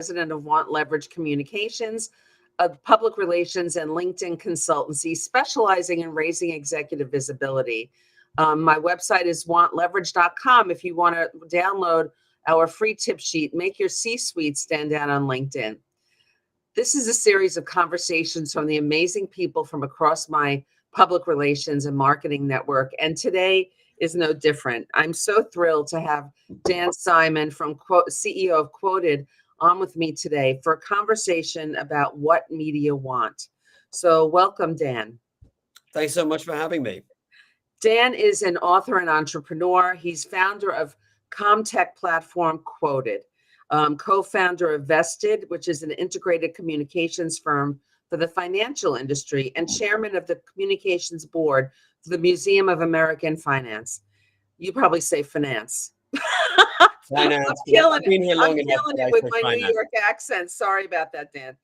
President of Want Leverage Communications, a public relations and LinkedIn consultancy specializing in raising executive visibility. My website is wantleverage.com. If you want to download our free tip sheet, make your C-suite stand out on LinkedIn. This is a series of conversations from the amazing people from across my public relations and marketing network. And today is no different. I'm so thrilled to have Dan Simon, CEO of Qwoted, on with me today for a conversation about what media want. So welcome, Dan. Thanks so much for having me. Dan is an author and entrepreneur. He's founder of Comtech platform Qwoted, co-founder of Vested, which is an integrated communications firm for the financial industry, and chairman of the communications board for the Museum of American Finance. You probably say finance. Finance. I'm killing it with my New York accent. Sorry about that, Dan.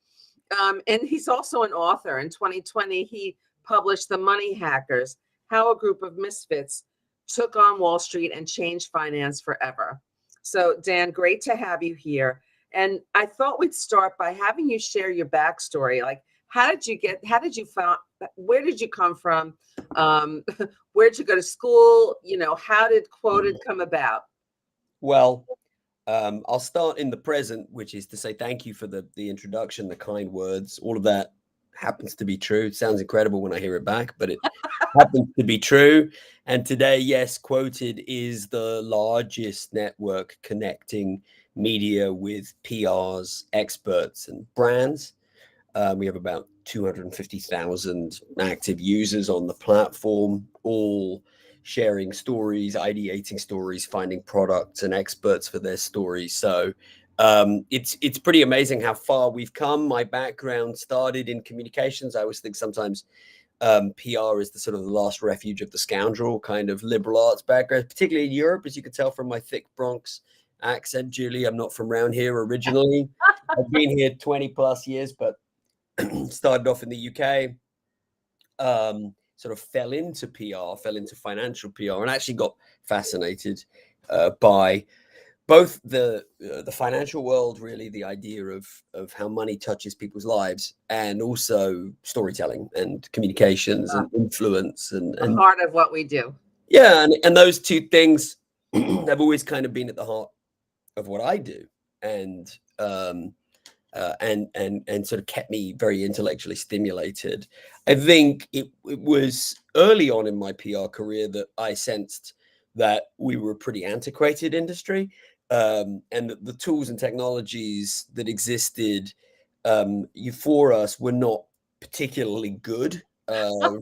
And he's also an author. In 2020, he published The Money Hackers: How a Group of Misfits Took on Wall Street and Changed Finance Forever. So, Dan, great to have you here. And I thought we'd start by having you share your backstory. Like, where did you come from? Where'd you go to school? How did Qwoted come about? Well, I'll start in the present, which is to say thank you for the introduction, the kind words. All of that happens to be true. It sounds incredible when I hear it back, but it happens to be true. And today, yes, Qwoted is the largest network connecting media with PRs, experts, and brands. We have about 250,000 active users on the platform, all sharing stories, ideating stories, finding products and experts for their stories. So it's pretty amazing how far we've come. My background started in communications. I always think sometimes PR is the sort of the last refuge of the scoundrel, kind of liberal arts background, particularly in Europe, as you can tell from my thick Bronx accent, Julie. I'm not from around here originally. I've been here 20 plus years, but started off in the UK. Sort of fell into PR, fell into financial PR, and actually got fascinated by both the financial world, really the idea of how money touches people's lives, and also storytelling and communications and influence and part of what we do. Yeah, and those two things have always kind of been at the heart of what I do, and sort of kept me very intellectually stimulated. I think it was early on in my PR career that I sensed that we were a pretty antiquated industry, and that the tools and technologies that existed for us were not particularly good. I'm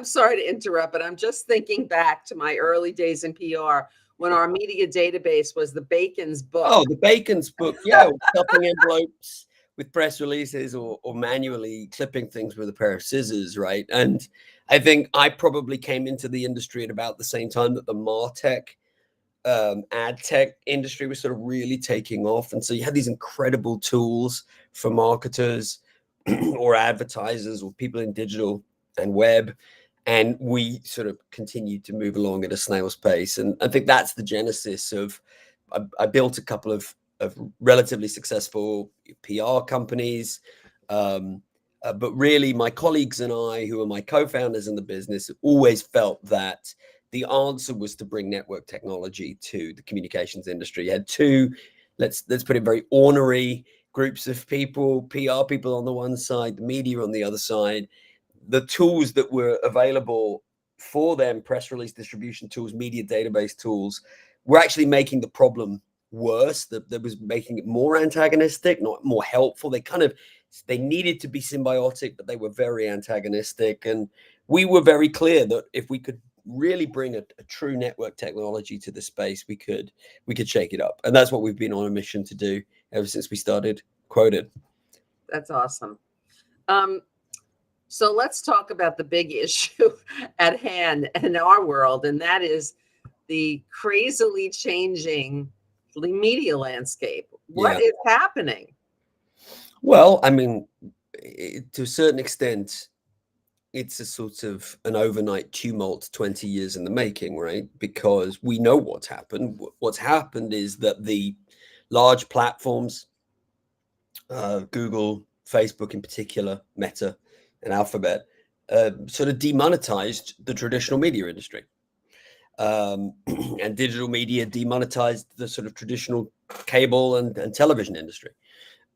sorry to interrupt, but I'm just thinking back to my early days in PR when our media database was the Bacon's book. Oh, the Bacon's book, yeah, stuffing envelopes with press releases or manually clipping things with a pair of scissors, right? And I think I probably came into the industry at about the same time that the MarTech, ad tech industry was sort of really taking off. And so you had these incredible tools for marketers or advertisers or people in digital and web. And we sort of continued to move along at a snail's pace. And I think that's the genesis of, I built a couple of relatively successful PR companies. But really my colleagues and I, who are my co-founders in the business, always felt that the answer was to bring network technology to the communications industry. You had two, let's put it very ornery groups of people, PR people on the one side, the media on the other side. The tools that were available for them, press release distribution tools, media database tools, were actually making the problem worse. That was making it more antagonistic, not more helpful. They needed to be symbiotic, but they were very antagonistic. And we were very clear that if we could really bring a true network technology to the space, we could shake it up. And that's what we've been on a mission to do ever since we started Qwoted. That's awesome. So let's talk about the big issue at hand in our world, and that is the crazily changing media landscape. What is happening? Well, I mean, to a certain extent, it's a sort of an overnight tumult, 20 years in the making, right? Because we know what's happened. What's happened is that the large platforms Google, Facebook in particular, Meta, and Alphabet, sort of demonetized the traditional media industry. And digital media demonetized the sort of traditional cable and television industry,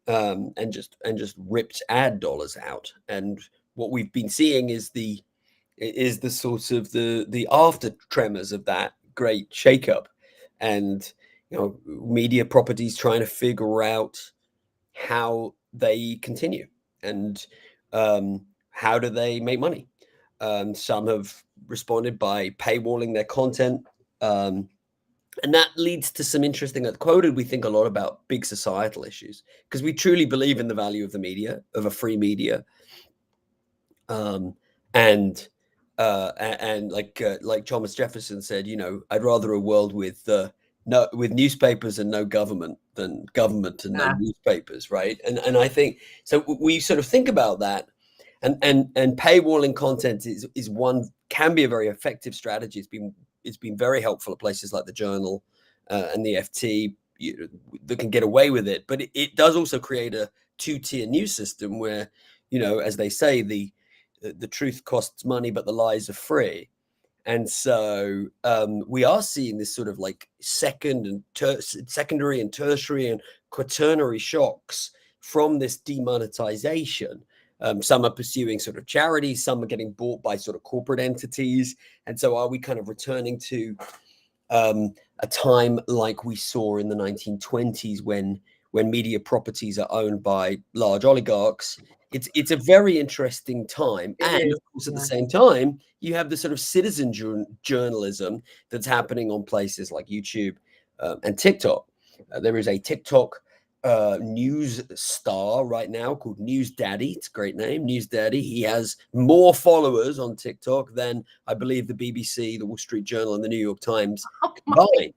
and just ripped ad dollars out. And what we've been seeing is the sort of the after tremors of that great shakeup, and media properties trying to figure out how they continue and how do they make money. Some have responded by paywalling their content. And that leads to some interesting. At Quoted, we think a lot about big societal issues because we truly believe in the value of the media, of a free media, and like Thomas Jefferson said, I'd rather a world with with newspapers and no government than government and no newspapers, right? And I think so. We sort of think about that, and paywalling content is one, can be a very effective strategy. It's been very helpful at places like the Journal and the FT that can get away with it, but it does also create a two-tier news system where, as they say, the truth costs money, but the lies are free. And so we are seeing this sort of like secondary and tertiary and quaternary shocks from this demonetization. Some are pursuing sort of charities, some are getting bought by sort of corporate entities. And so are we kind of returning to a time like we saw in the 1920s when media properties are owned by large oligarchs? It's a very interesting time. And of course, at the same time, you have the sort of citizen journalism that's happening on places like YouTube and TikTok. There is a TikTok news star right now called News Daddy. It's a great name, News Daddy. He has more followers on TikTok than I believe the BBC, the Wall Street Journal, and the New York Times combined.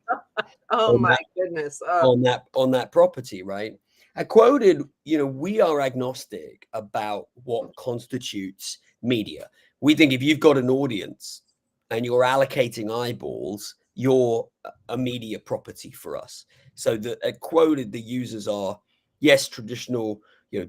Oh my goodness! On that property, right? I Quoted, we are agnostic about what constitutes media. We think if you've got an audience and you're allocating eyeballs, you're a media property for us. So at Quoted, the users are, yes, traditional,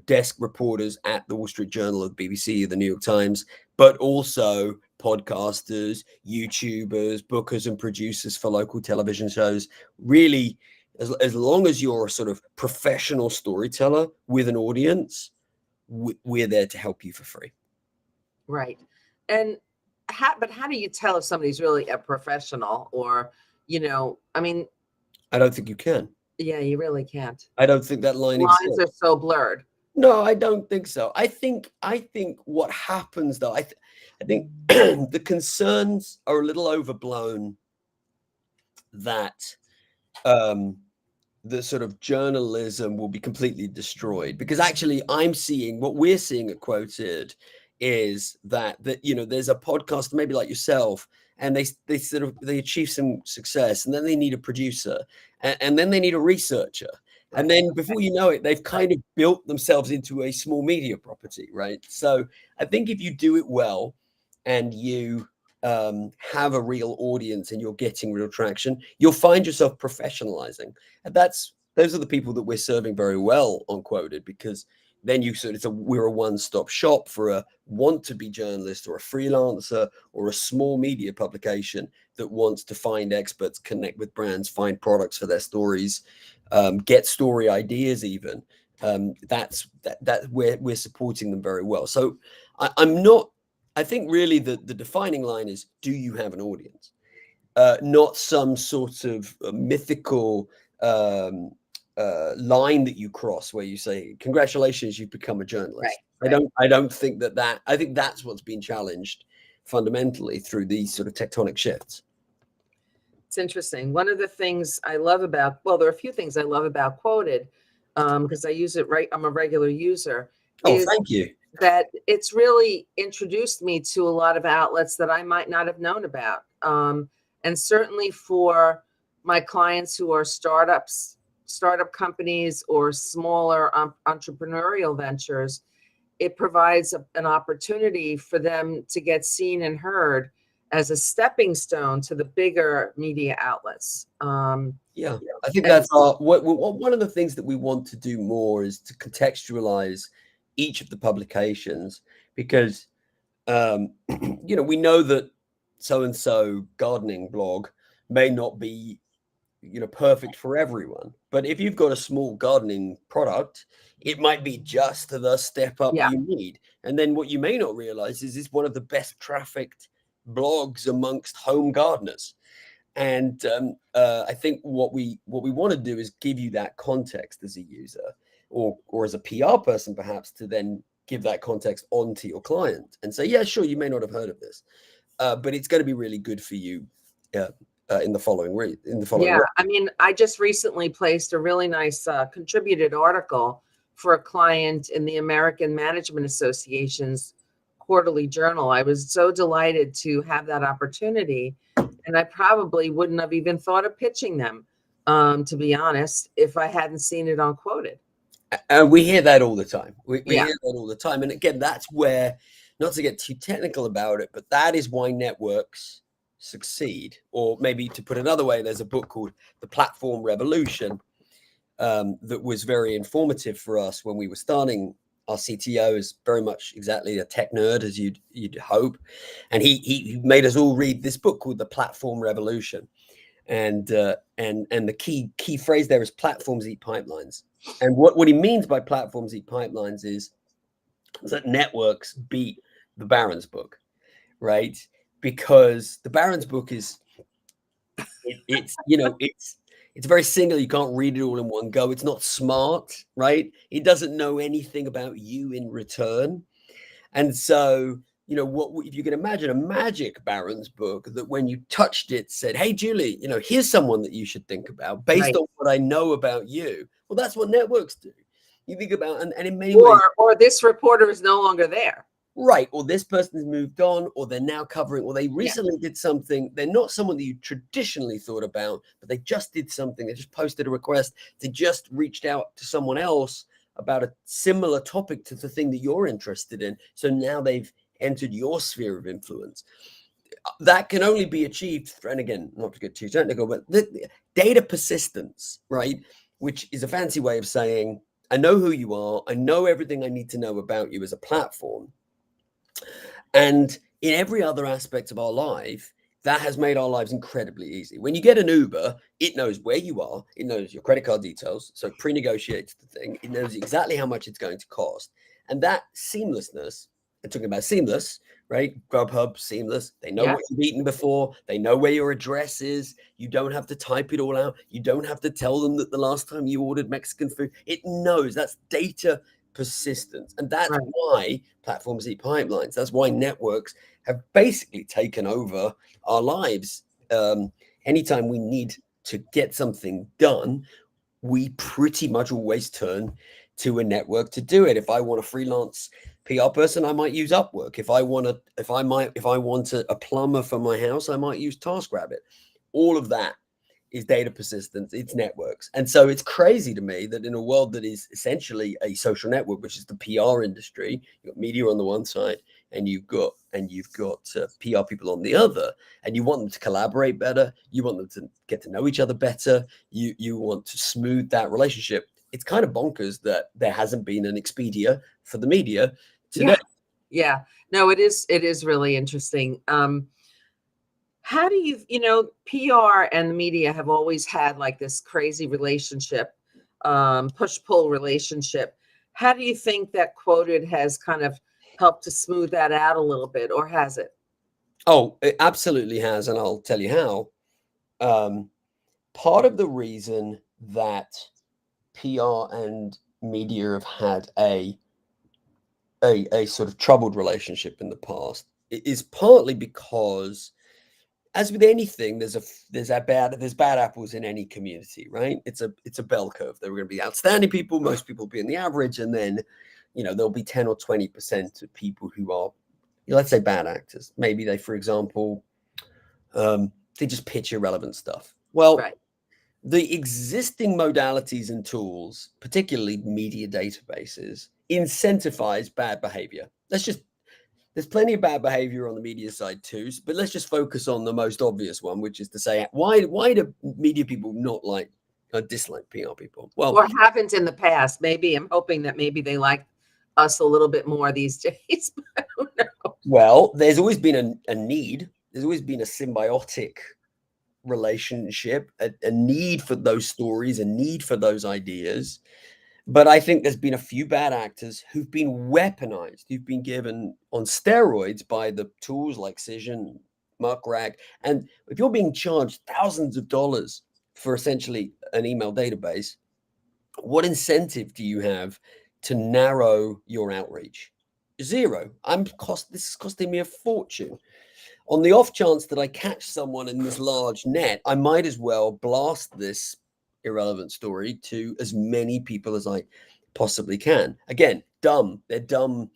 desk reporters at the Wall Street Journal, or the BBC, or the New York Times, but also podcasters, YouTubers, bookers, and producers for local television shows. Really, as long as you're a sort of professional storyteller with an audience, we're there to help you for free. Right. And how do you tell if somebody's really a professional or, I mean, I don't think you can. Yeah, you really can't. I don't think that lines are so blurred. No, I don't think so. I think what happens though, I think the concerns are a little overblown that the sort of journalism will be completely destroyed, because actually what we're seeing at Qwoted is that there's a podcast maybe like yourself, and they achieve some success, and then they need a producer, and then they need a researcher, and then before you know it, they've kind of built themselves into a small media property, right? So I think if you do it well and you have a real audience and you're getting real traction, you'll find yourself professionalizing. And those are the people that we're serving very well on Qwoted, because then we're a one-stop shop for a want-to-be journalist or a freelancer or a small media publication that wants to find experts, connect with brands, find products for their stories, get story ideas even. That's where we're supporting them very well. So I think really the defining line is, do you have an audience? Not some sort of mythical line that you cross where you say, congratulations, you've become a journalist. Right. I don't think that I think that's what's been challenged fundamentally through these sort of tectonic shifts. It's interesting. One of the things I love there are a few things I love about Qwoted, because I use it, I'm a regular user. Oh, thank you. That it's really introduced me to a lot of outlets that I might not have known about. And certainly for my clients who are startup companies or smaller entrepreneurial ventures, it provides an opportunity for them to get seen and heard as a stepping stone to the bigger media outlets. Yeah, I think that's one of the things that we want to do more is to contextualize each of the publications, because we know that so and so gardening blog may not be perfect for everyone, but if you've got a small gardening product, it might be just the step up Yeah. you need. And then what you may not realize is it's one of the best trafficked blogs amongst home gardeners. And I think what we want to do is give you that context as a user, or as a PR person, perhaps, to then give that context onto your client and say, yeah, sure, you may not have heard of this, but it's going to be really good for you in the following way. Yeah, I mean, I just recently placed a really nice contributed article for a client in the American Management Association's quarterly journal. I was so delighted to have that opportunity, and I probably wouldn't have even thought of pitching them, to be honest, if I hadn't seen it on Qwoted. And we hear that all the time. We Yeah. hear that all the time. And again, that's where, not to get too technical about it, but that is why networks succeed. Or maybe to put another way, there's a book called The Platform Revolution that was very informative for us when we were starting. Our CTO is very much exactly a tech nerd, as you'd hope. And he made us all read this book called The Platform Revolution. And the key phrase there is platforms eat pipelines. And what he means by platforms eat pipelines is that networks beat the Barron's book, right? Because the Barron's book is it's very single. You can't read it all in one go. It's not smart, right? It doesn't know anything about you in return. And so, what if you can imagine a magic Barron's book that when you touched it said, hey, Julie, here's someone that you should think about based on what I know about you. Well, that's what networks do. You think about, and in many ways, or this reporter is no longer there. Right. Or this person's moved on, or they're now covering, or they recently did something. They're not someone that you traditionally thought about, but they just did something. They just posted a request. They just reached out to someone else about a similar topic to the thing that you're interested in. So now they've entered your sphere of influence. That can only be achieved, and again, not to get too technical, but the data persistence, right? Which is a fancy way of saying, I know who you are. I know everything I need to know about you as a platform. And in every other aspect of our life, that has made our lives incredibly easy. When you get an Uber, it knows where you are. It knows your credit card details. So pre-negotiates the thing. It knows exactly how much it's going to cost. And that seamlessness, I'm talking about seamless, right? Grubhub, seamless. They know what you've eaten before. They know where your address is. You don't have to type it all out. You don't have to tell them that the last time you ordered Mexican food. It knows. That's data persistence. And that's why platforms eat pipelines. That's why networks have basically taken over our lives. Anytime we need to get something done, we pretty much always turn to a network to do it. If I want a freelance PR person, I might use Upwork. If I want a plumber for my house, I might use TaskRabbit. All of that is data persistence, it's networks. And so it's crazy to me that in a world that is essentially a social network, which is the PR industry, you've got media on the one side and you've got PR people on the other, and you want them to collaborate better, you want them to get to know each other better, you want to smooth that relationship. It's kind of bonkers that there hasn't been an Expedia for the media today. Yeah. No, it is really interesting. How do you, PR and the media have always had like this crazy relationship, push-pull relationship. How do you think that Qwoted has kind of helped to smooth that out a little bit, or has it? Oh, it absolutely has, and I'll tell you how. Part of the reason that PR and media have had a sort of troubled relationship in the past is partly because, as with anything, there's bad apples in any community, right? It's a bell curve. There are going to be outstanding people, most people being the average, and then there'll be 10 or 20% of people who are, let's say, bad actors. Maybe they, for example, they just pitch irrelevant stuff. Well, the existing modalities and tools, particularly media databases, incentivize bad behavior. Let's just there's plenty of bad behavior on the media side too, but let's just focus on the most obvious one, which is to say, why do media people not like or dislike PR people? Well, Or haven't in the past. Maybe I'm hoping that maybe they like us a little bit more these days. But who knows? well, there's always been a need. There's always been a symbiotic relationship, a need for those stories, a need for those ideas. But I think there's been a few bad actors who've been weaponized, who've been given on steroids by the tools like Cision, Muckrag. And if you're being charged thousands of dollars for essentially an email database, what incentive do you have to narrow your outreach? Zero. This is costing me a fortune. On the off chance that I catch someone in this large net, I might as well blast this irrelevant story to as many people as I possibly can. Again, dumb. They're dumb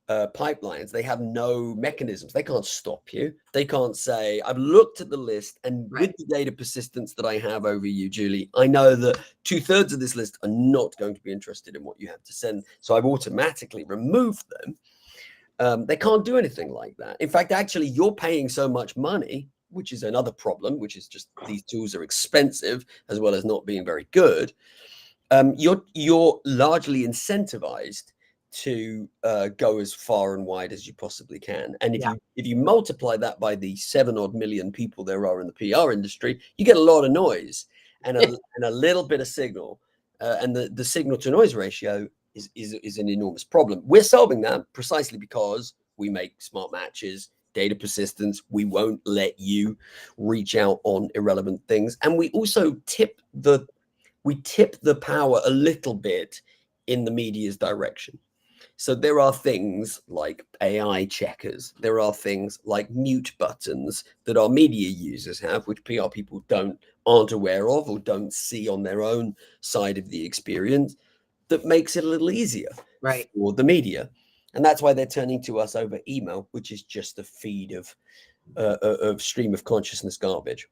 pipelines. They have no mechanisms. They can't stop you. They can't say, I've looked at the list, and Right. with the data persistence that I have over you, Julie, I know that 2/3 of this list are not going to be interested in what you have to send. So I've automatically removed them. They can't do anything like that. In fact, actually, you're paying so much money, which is another problem, which is just these tools are expensive as well as not being very good. You're largely incentivized to go as far and wide as you possibly can. And if you multiply that by the 7 odd million people there are in the PR industry, you get a lot of noise and a little bit of signal. And the signal to noise ratio is an enormous problem. We're solving that precisely because we make smart matches, data persistence. We won't let you reach out on irrelevant things. And we also tip the power a little bit in the media's direction. So there are things like AI checkers. There are things like mute buttons that our media users have, which PR people aren't aware of or don't see on their own side of the experience, that makes it a little easier for the media. And that's why they're turning to us over email, which is just a feed of stream of consciousness garbage.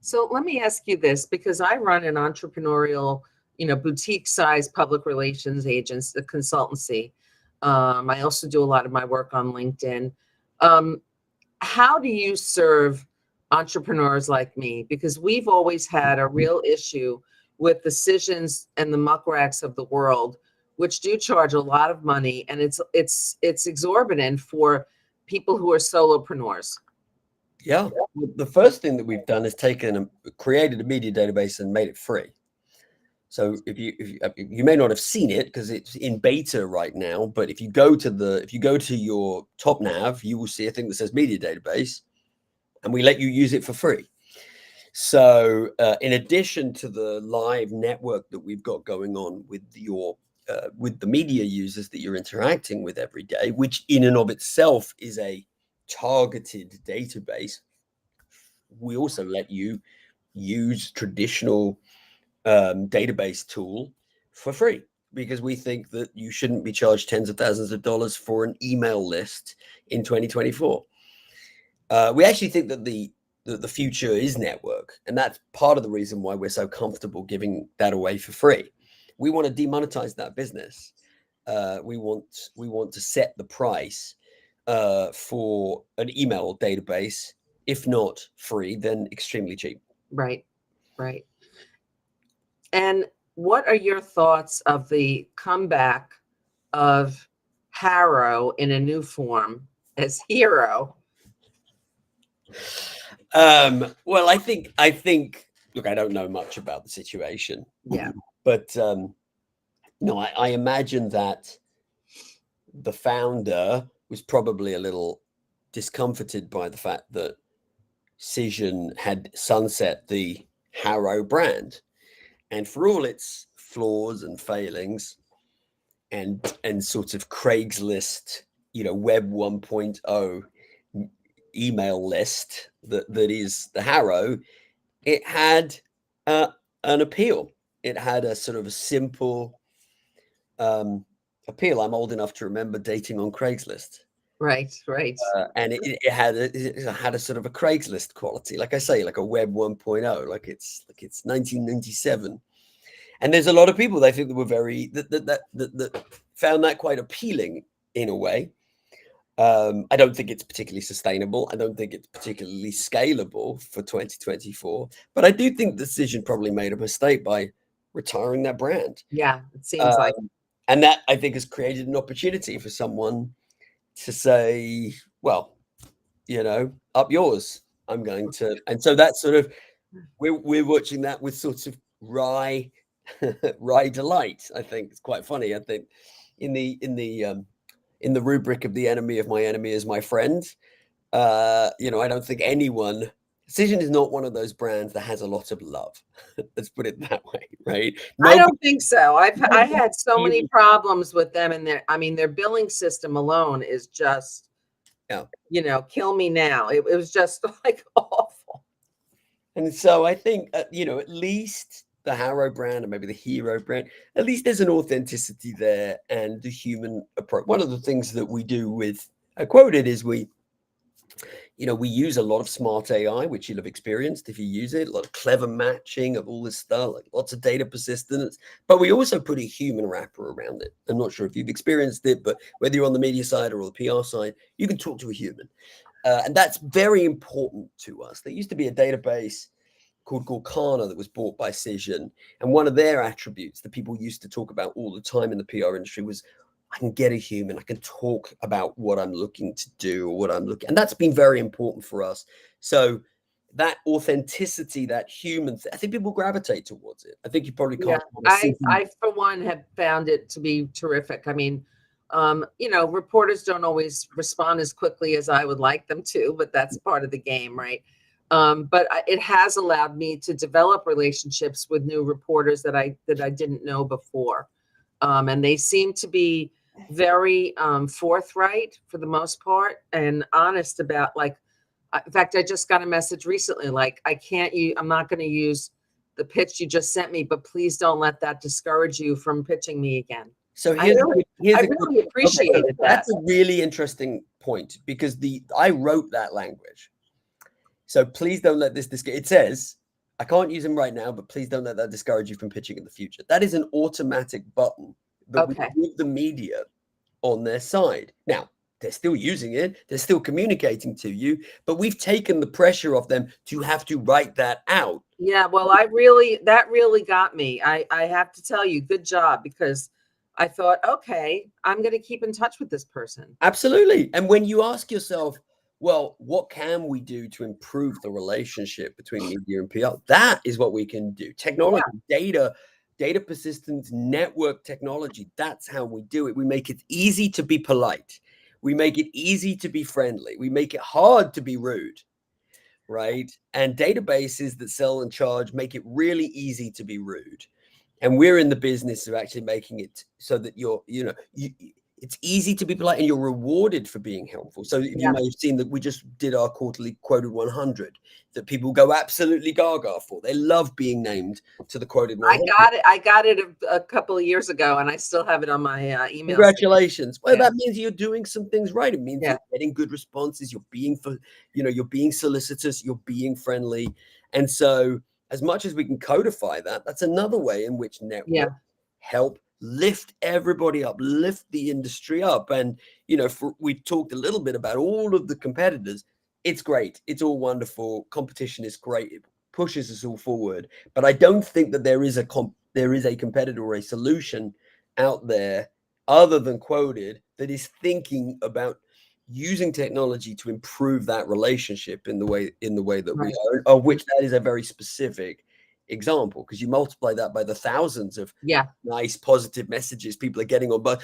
So let me ask you this, because I run an entrepreneurial, boutique size public relations agents, the consultancy. I also do a lot of my work on LinkedIn. How do you serve entrepreneurs like me? Because we've always had a real issue with the Cisions and the Muckrags of the world, which do charge a lot of money, and it's exorbitant for people who are solopreneurs. Yeah, the first thing that we've done is created a media database and made it free. So if you may not have seen it because it's in beta right now, but if you go to your top nav, you will see a thing that says media database, and we let you use it for free. So in addition to the live network that we've got going on with the media users that you're interacting with every day, which in and of itself is a targeted database, we also let you use traditional database tool for free, because we think that you shouldn't be charged tens of thousands of dollars for an email list in 2024. We actually think that the future is network, and that's part of the reason why we're so comfortable giving that away for free. We want to demonetize that business. We want to set the price for an email database, if not free, then extremely cheap. Right. And what are your thoughts of the comeback of Harrow in a new form as Hero? Well, I think, look, I don't know much about the situation. Yeah. But no, I imagine that the founder was probably a little discomforted by the fact that Cision had sunset the Harrow brand. And for all its flaws and failings and sort of Craigslist, Web 1.0 email list that is the Harrow, it had an appeal. It had a sort of a simple appeal. I'm old enough to remember dating on Craigslist. Right. And it had a sort of a Craigslist quality, like I say, like a Web 1.0, like it's 1997. And there's a lot of people, I think, that were that found that quite appealing in a way. I don't think it's particularly sustainable. I don't think it's particularly scalable for 2024. But I do think Decision probably made a mistake by retiring that brand. Yeah, it seems like. And that, I think, has created an opportunity for someone to say, well, up yours. I'm going to. And so that's sort of, we're watching that with sort of wry delight. I think it's quite funny. I think in the rubric of the enemy of my enemy is my friend. I don't think Decision is not one of those brands that has a lot of love. Let's put it that way, right? I Nobody, don't think so. I had so many problems with them, and their billing system alone is just, yeah. Kill me now. It was just like awful. And so I think, at least the Harrow brand and maybe the Hero brand, at least there's an authenticity there and the human approach. One of the things that we do with Qwoted is we use a lot of smart AI, which you'll have experienced if you use it, a lot of clever matching of all this stuff, like lots of data persistence, but we also put a human wrapper around it. I'm not sure if you've experienced it, but whether you're on the media side or the PR side, you can talk to a human. And that's very important to us. There used to be a database called Gorkana that was bought by Cision. And one of their attributes that people used to talk about all the time in the PR industry was, I can get a human, I can talk about what I'm looking to do or and that's been very important for us. So that authenticity, that human, I think people gravitate towards it. I think you probably can't. I for one have found it to be terrific. I mean, reporters don't always respond as quickly as I would like them to, but that's part of the game, right? But it has allowed me to develop relationships with new reporters that I didn't know before. And they seem to be very forthright for the most part and honest about, like, in fact, I just got a message recently, like, I'm not going to use the pitch you just sent me, but please don't let that discourage you from pitching me again. So I really appreciated that. That's a really interesting point because I wrote that language. So please don't let this discourage. It says, I can't use them right now, but please don't let that discourage you from pitching in the future. That is an automatic button that we give the media on their side. Now, they're still using it. They're still communicating to you, but we've taken the pressure off them to have to write that out. Yeah, well, that really got me. I have to tell you, good job, because I thought, okay, I'm going to keep in touch with this person. Absolutely. And when you ask yourself, well, what can we do to improve the relationship between media and PR? That is what we can do. Technology, data persistence, network technology. That's how we do it. We make it easy to be polite. We make it easy to be friendly. We make it hard to be rude, right? And databases that sell and charge make it really easy to be rude. And we're in the business of actually making it so that it's easy to be polite and you're rewarded for being helpful. So you may have seen that we just did our quarterly Qwoted 100 that people go absolutely gaga for. They love being named to the Qwoted 100. I got it a couple of years ago, and I still have it on my email. Congratulations. Well, that means you're doing some things right. It means you're getting good responses. You're being you're being solicitous. You're being friendly. And so as much as we can codify that, that's another way in which networks help lift everybody up, lift the industry up. And, we talked a little bit about all of the competitors. It's great. It's all wonderful. Competition is great. It pushes us all forward. But I don't think that there is a competitor or a solution out there other than Qwoted that is thinking about using technology to improve that relationship in the way that we are, of which that is a very specific example, because you multiply that by the thousands of nice positive messages people are getting on. But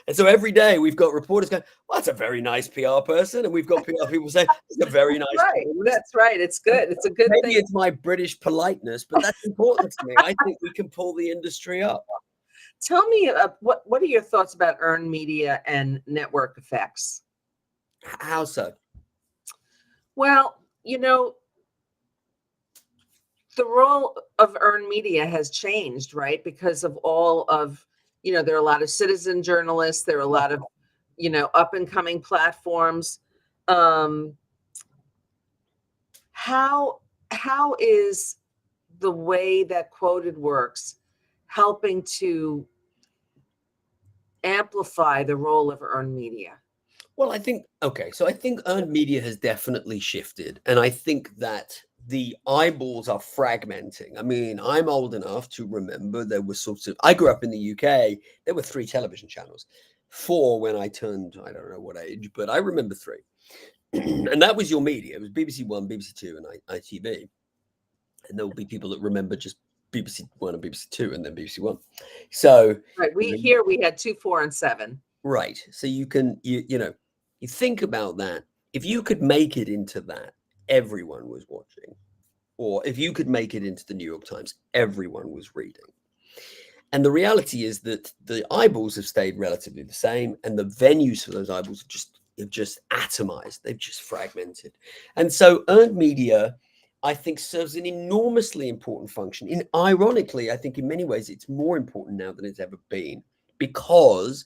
and so every day we've got reporters going, well, that's a very nice PR person, and we've got PR people saying it's a very nice that's right, it's good, it's a good maybe thing. It's my British politeness, but that's important to me. I think we can pull the industry up. Tell me, what are your thoughts about earned media and network effects? How so? Well, the role of earned media has changed, right? Because of all of, there are a lot of citizen journalists, there are a lot of, up and coming platforms. How is the way that Qwoted works helping to amplify the role of earned media? Well, I think, okay, so I think earned media has definitely shifted. And I think that the eyeballs are fragmenting. I mean, I'm old enough to remember there was sorts of, I grew up in the UK, there were 3 television channels, 4 when I turned, I don't know what age, but I remember 3. And that was your media. It was BBC One, BBC Two, and ITV. And there will be people that remember just BBC One and BBC Two and then BBC One. So, Right. you know, We had 2, 4, and 7. right. So you can, you know, you think about that. If you could make it into that, everyone was watching. Or if you could make it into the New York Times, everyone was reading. And the reality is that the eyeballs have stayed relatively the same, and the venues for those eyeballs have just atomized. They've just fragmented. And so earned media, I think, serves an enormously important function. In ironically, I think in many ways it's more important now than it's ever been, because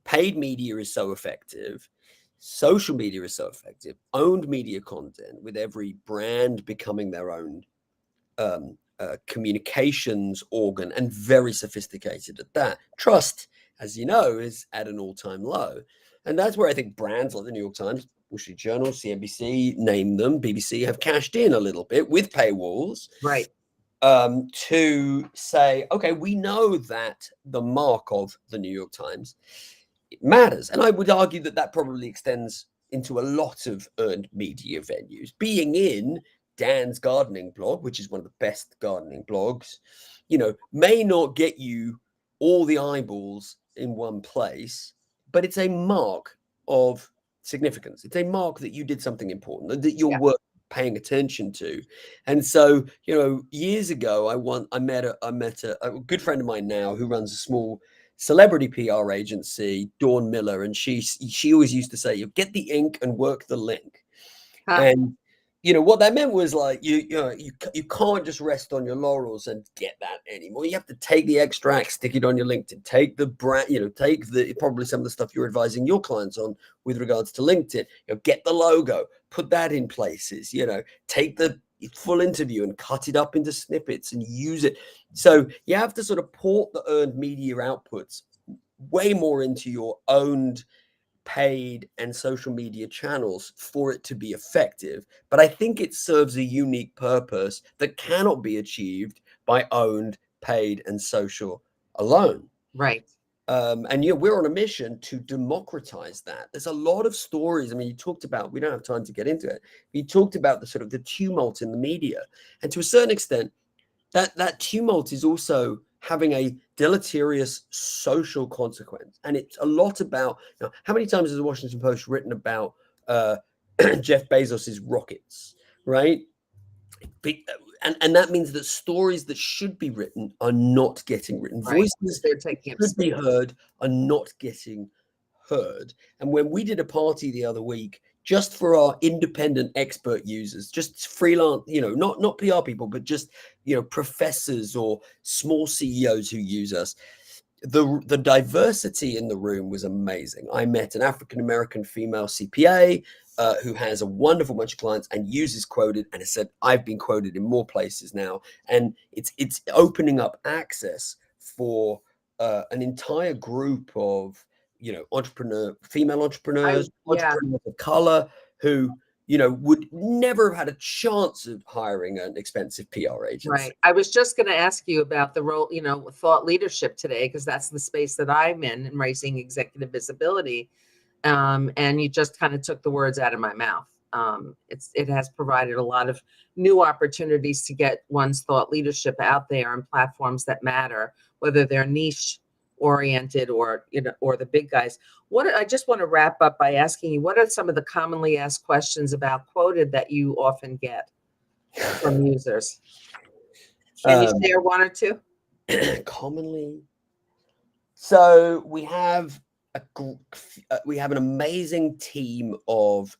paid media is so effective. Social media is so effective. Owned media content, with every brand becoming their own communications organ, and very sophisticated at that. Trust, as you know, is at an all-time low. And that's where I think brands like the New York Times, Wall Street Journal, CNBC, name them, BBC, have cashed in a little bit with paywalls. Right. To say, okay, we know that the mark of the New York Times, it matters. And I would argue that that probably extends into a lot of earned media venues. Being in Dan's gardening blog, which is one of the best gardening blogs, you know, may not get you all the eyeballs in one place, but it's a mark of significance. It's a mark that you did something important, that you're worth paying attention to. And so, you know, years ago, I met a good friend of mine now who runs a small celebrity PR agency, Dawn Miller, and she always used to say, "You get the ink and work the link." Huh. And you know what that meant was, like, you can't just rest on your laurels and get that anymore. You have to take the extract, stick it on your LinkedIn, take the brand, you know, take the probably some of the stuff you're advising your clients on with regards to LinkedIn. You know, get the logo, put that in places. You know, take the full interview and cut it up into snippets and use it. So you have to sort of port the earned media outputs way more into your owned paid and social media channels for it to be effective. But I think it serves a unique purpose that cannot be achieved by owned, paid, and social alone. Right. And yeah, we're on a mission to democratize that. There's a lot of stories. I mean, you talked about, we don't have time to get into it. You talked about the sort of the tumult in the media. And to a certain extent, that tumult is also having a deleterious social consequence. And it's a lot about, you know, how many times has the Washington Post written about Jeff Bezos's rockets, right? And that means that stories that should be written are not getting written. Right. Voices They're that taking should be heard are not getting heard. And when we did a party the other week, just for our independent expert users, just freelance, you know, not PR people, but just, you know, professors or small CEOs who use us, the diversity in the room was amazing. I met an African-American female CPA who has a wonderful bunch of clients and uses Qwoted, and has said, I've been quoted in more places now. And it's opening up access for an entire group of, you know, female entrepreneurs, entrepreneurs of color who, you know, would never have had a chance of hiring an expensive PR agency. Right. I was just going to ask you about the role, you know, thought leadership today, because that's the space that I'm in raising executive visibility. And you just kind of took the words out of my mouth. It has provided a lot of new opportunities to get one's thought leadership out there on platforms that matter, whether they're niche oriented or, you know, or the big guys. I just want to wrap up by asking you, what are some of the commonly asked questions about Qwoted that you often get from users? Can you share one or two? Commonly. So we have an amazing team of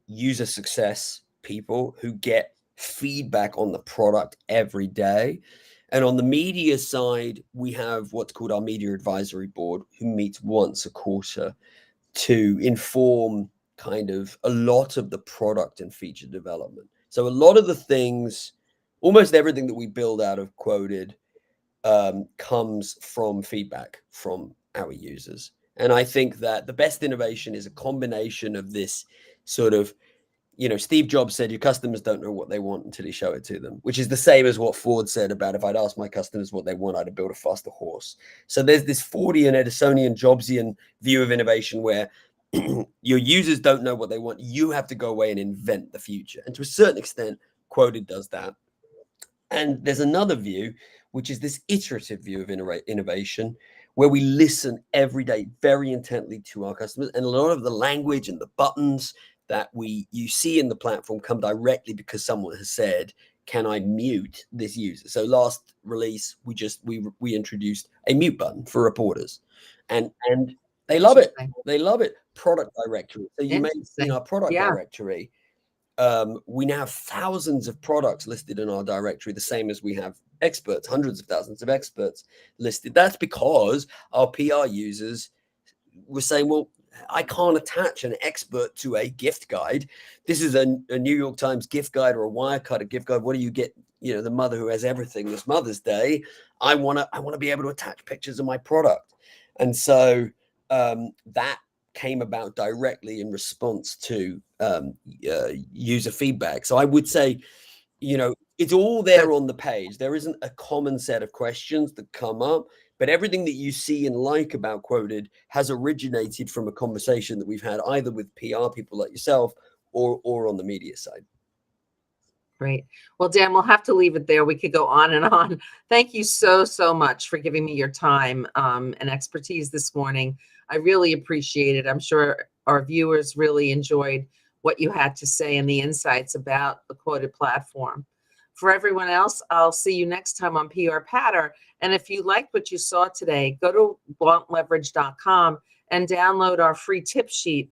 user success people who get feedback on the product every day. And on the media side, we have what's called our media advisory board, who meets once a quarter to inform kind of a lot of the product and feature development. So a lot of the things, almost everything that we build out of Qwoted comes from feedback from our users. And I think that the best innovation is a combination of this sort of, Steve Jobs said your customers don't know what they want until you show it to them, which is the same as what Ford said about if I'd asked my customers what they want, I'd build a faster horse. So there's this Fordian, Edisonian, Jobsian view of innovation where your users don't know what they want. You have to go away and invent the future. And to a certain extent, Qwoted does that. And there's another view, which is this iterative view of innovation, where we listen every day very intently to our customers. And a lot of the language and the buttons that you see in the platform come directly because someone has said, can I mute this user? So last release, we introduced a mute button for reporters, and they love it. They love it. Product directory. So you may, our product directory. We now have thousands of products listed in our directory, the same as we have experts, hundreds of thousands of experts listed. That's because our PR users were saying, well, I can't attach an expert to a gift guide. This is a New York Times gift guide or a Wirecutter gift guide. What do you get? The mother who has everything this Mother's Day. I want to be able to attach pictures of my product. And so that came about directly in response to user feedback. So I would say, it's all there on the page. There isn't a common set of questions that come up, but everything that you see and like about Qwoted has originated from a conversation that we've had either with PR people like yourself or on the media side. Great. Well, Dan, we'll have to leave it there. We could go on and on. Thank you so much for giving me your time and expertise this morning. I really appreciate it. I'm sure our viewers really enjoyed what you had to say and the insights about the Qwoted platform. For everyone else, I'll see you next time on PR Patter. And if you liked what you saw today, go to wantleverage.com and download our free tip sheet